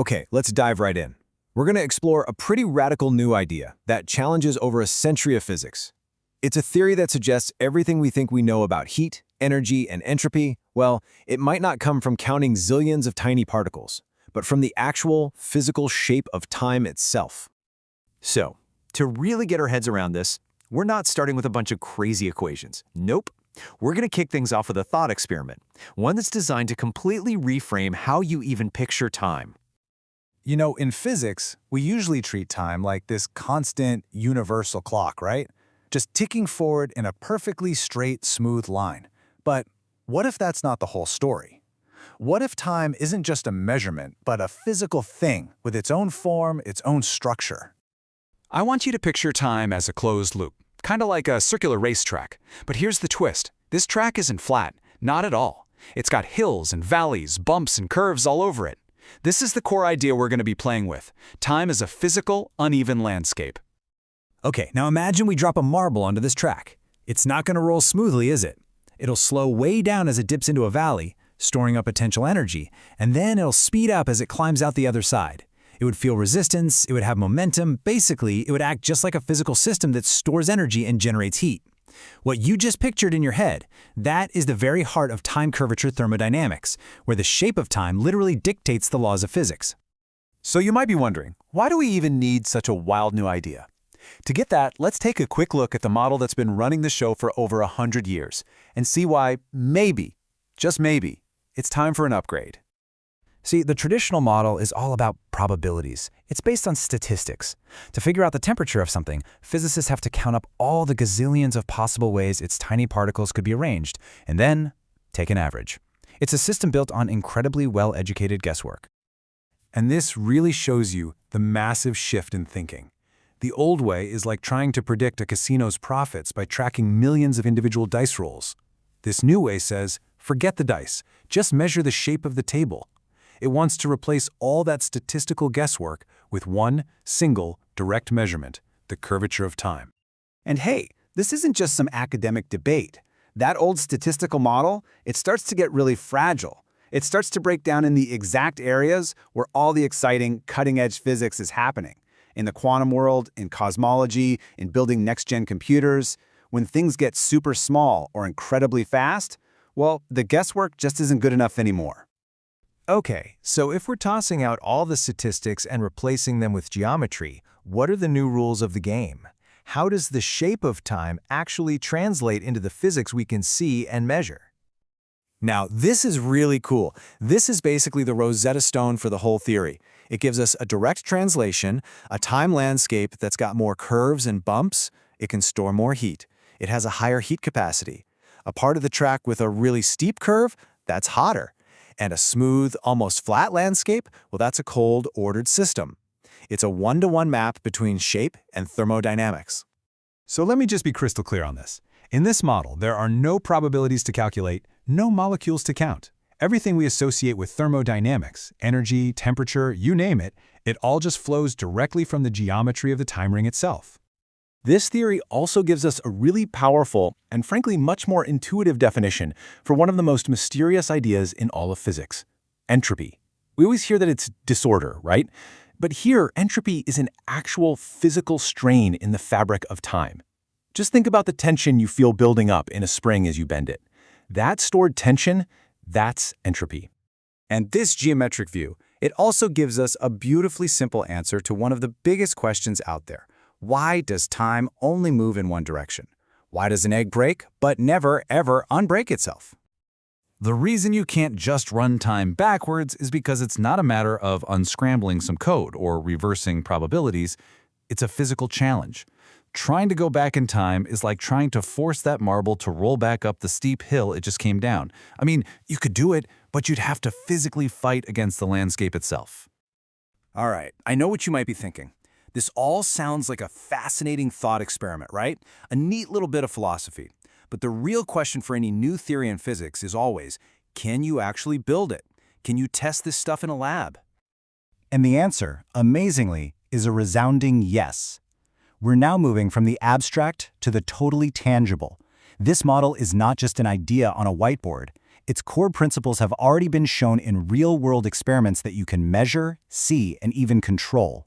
Okay, let's dive right in. We're going to explore a pretty radical new idea that challenges over a century of physics. It's a theory that suggests everything we think we know about heat, energy, and entropy, well, it might not come from counting zillions of tiny particles, but from the actual physical shape of time itself. So, to really get our heads around this, we're not starting with a bunch of crazy equations. Nope. We're going to kick things off with a thought experiment, one that's designed to completely reframe how you even picture time. You know, in physics, we usually treat time like this constant, universal clock, right? Just ticking forward in a perfectly straight, smooth line. But what if that's not the whole story? What if time isn't just a measurement, but a physical thing with its own form, its own structure? I want you to picture time as a closed loop, kind of like a circular racetrack. But here's the twist. This track isn't flat, not at all. It's got hills and valleys, bumps and curves all over it. This is the core idea we're going to be playing with. Time is a physical, uneven landscape. Okay, now imagine we drop a marble onto this track. It's not going to roll smoothly, is it? It'll slow way down as it dips into a valley, storing up potential energy, and then it'll speed up as it climbs out the other side. It would feel resistance, it would have momentum, basically, it would act just like a physical system that stores energy and generates heat. What you just pictured in your head, that is the very heart of time curvature thermodynamics, where the shape of time literally dictates the laws of physics. So you might be wondering, why do we even need such a wild new idea? To get that, let's take a quick look at the model that's been running the show for over 100 years and see why maybe, just maybe, it's time for an upgrade. See, the traditional model is all about probabilities. It's based on statistics. To figure out the temperature of something, physicists have to count up all the gazillions of possible ways its tiny particles could be arranged, and then take an average. It's a system built on incredibly well-educated guesswork. And this really shows you the massive shift in thinking. The old way is like trying to predict a casino's profits by tracking millions of individual dice rolls. This new way says, forget the dice, just measure the shape of the table. It wants to replace all that statistical guesswork with one single direct measurement, the curvature of time. And hey, this isn't just some academic debate. That old statistical model, it starts to get really fragile. It starts to break down in the exact areas where all the exciting, cutting-edge physics is happening. In the quantum world, in cosmology, in building next-gen computers. When things get super small or incredibly fast, well, the guesswork just isn't good enough anymore. Okay, so if we're tossing out all the statistics and replacing them with geometry, what are the new rules of the game? How does the shape of time actually translate into the physics we can see and measure? Now, this is really cool. This is basically the Rosetta Stone for the whole theory. It gives us a direct translation, a time landscape that's got more curves and bumps. It can store more heat. It has a higher heat capacity. A part of the track with a really steep curve, that's hotter. And a smooth, almost flat landscape, well, that's a cold, ordered system. It's a one-to-one map between shape and thermodynamics. So let me just be crystal clear on this. In this model, there are no probabilities to calculate, no molecules to count. Everything we associate with thermodynamics, energy, temperature, you name it, it all just flows directly from the geometry of the time ring itself. This theory also gives us a really powerful and frankly much more intuitive definition for one of the most mysterious ideas in all of physics, entropy. We always hear that it's disorder, right? But here, entropy is an actual physical strain in the fabric of time. Just think about the tension you feel building up in a spring as you bend it. That stored tension, that's entropy. And this geometric view, it also gives us a beautifully simple answer to one of the biggest questions out there. Why does time only move in one direction? Why does an egg break, but never, ever unbreak itself? The reason you can't just run time backwards is because it's not a matter of unscrambling some code or reversing probabilities. It's a physical challenge. Trying to go back in time is like trying to force that marble to roll back up the steep hill it just came down. I mean, you could do it, but you'd have to physically fight against the landscape itself. All right, I know what you might be thinking. This all sounds like a fascinating thought experiment, right? A neat little bit of philosophy. But the real question for any new theory in physics is always, can you actually build it? Can you test this stuff in a lab? And the answer, amazingly, is a resounding yes. We're now moving from the abstract to the totally tangible. This model is not just an idea on a whiteboard. Its core principles have already been shown in real-world experiments that you can measure, see, and even control.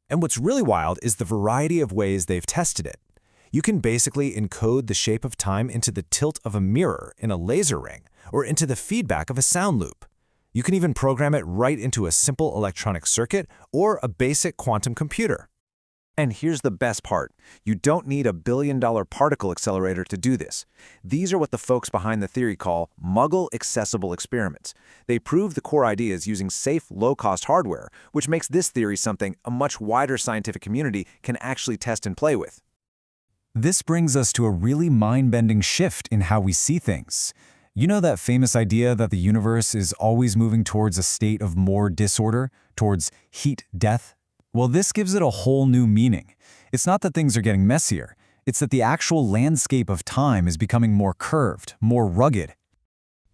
And what's really wild is the variety of ways they've tested it. You can basically encode the shape of time into the tilt of a mirror in a laser ring, or into the feedback of a sound loop. You can even program it right into a simple electronic circuit or a basic quantum computer. And here's the best part. You don't need a billion-dollar particle accelerator to do this. These are what the folks behind the theory call Muggle-accessible experiments. They prove the core ideas using safe, low-cost hardware, which makes this theory something a much wider scientific community can actually test and play with. This brings us to a really mind-bending shift in how we see things. You know that famous idea that the universe is always moving towards a state of more disorder, towards heat death? Well, this gives it a whole new meaning. It's not that things are getting messier. It's that the actual landscape of time is becoming more curved, more rugged.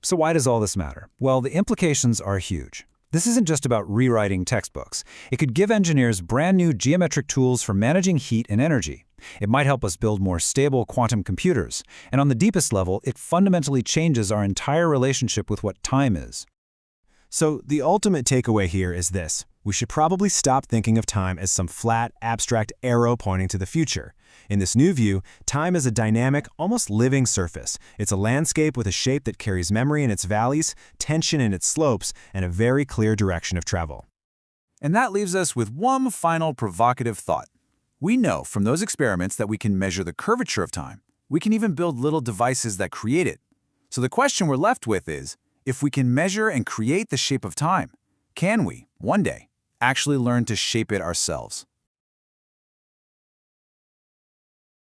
So why does all this matter? Well, the implications are huge. This isn't just about rewriting textbooks. It could give engineers brand new geometric tools for managing heat and energy. It might help us build more stable quantum computers. And on the deepest level, it fundamentally changes our entire relationship with what time is. So the ultimate takeaway here is this. We should probably stop thinking of time as some flat, abstract arrow pointing to the future. In this new view, time is a dynamic, almost living surface. It's a landscape with a shape that carries memory in its valleys, tension in its slopes, and a very clear direction of travel. And that leaves us with one final provocative thought. We know from those experiments that we can measure the curvature of time. We can even build little devices that create it. So the question we're left with is, if we can measure and create the shape of time, can we, one day, actually learn to shape it ourselves?